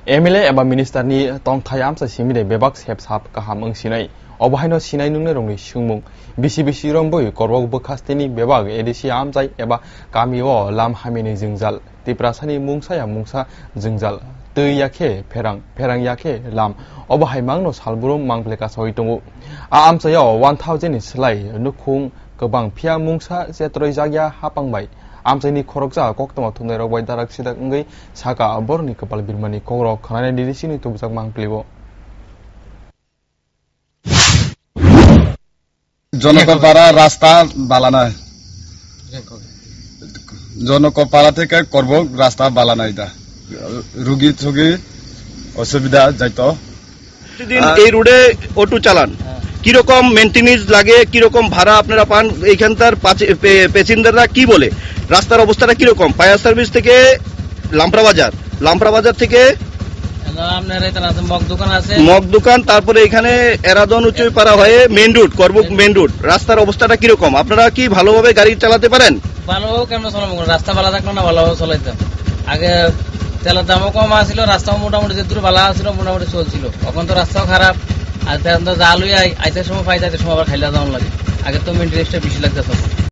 MLA एबा मिनिस्टारनि तंथाय आमसा सिमिदे बेबाक सेबसाब गाहाम ओंसिनाय अबहायनो सिनाय नुंने रंनि सुंमुं बिसि रंबोय करबक बखास्तेनि बेबाक एदिसि आमजाय एबा गामिओ लाम हामिनि जोंजाल तिप्रासानि मुंसाया मुंसा जोंजाल तै याखे फेरां याखे लाम अबहाय मांनो सालबुरुम मांप्लेका सहितंगु आ आमसायाव 1000 नि सलाय नुखुं गोबां फिया मुंसा जेत्रय जाग्या हापांबाय आमसायनि खरकजा कक्तमा थुनाय रबाय दाराक सिदाक अंगै साका बरनि कपाल बिरमानि कौरक खनानै दिदिसिनि तुबजाक मांप्लेबो জনকপাড়া রাস্তা বালানা জনকপাড়া থেকে করবক রাস্তা বালানা এটা রুগী থুগী অসুবিধা যাইতো প্রতিদিন এই রোডে অটো চালান কিরকম মেইনটেনেন্স লাগে কিরকম ভাড়া আপনারা পান এইখানকার প্যাসেঞ্জাররা কি বলে রাস্তার অবস্থাটা কিরকম ফায়ার সার্ভিস থেকে লাম্পরা বাজার থেকে মগ দোকান তারপরে এখানে এরাদন উচ্চপাড়া হয়ে main road Karbook main road রাস্তার অবস্থাটা কিরকম আপনারা কি ভালোভাবে গাড়ি চালাতে পারেন ভালোভাবে কেন চালাবো রাস্তা ভালো থাকলো না ভালোভাবে চালাইতাম আগে তেলের দামও কম আসছিল রাস্তাও মোটামুটি যেদূর ভালো আসছিল মোটামুটি চলছিল এখন তো রাস্তাও খারাপ আর জাল হয়ে আইতে সময় পাই যাইতে সময় আবার খাইলা যাওয়ার লাগে আগে তো মেইনটেনেন্সটা বেশি লাগতো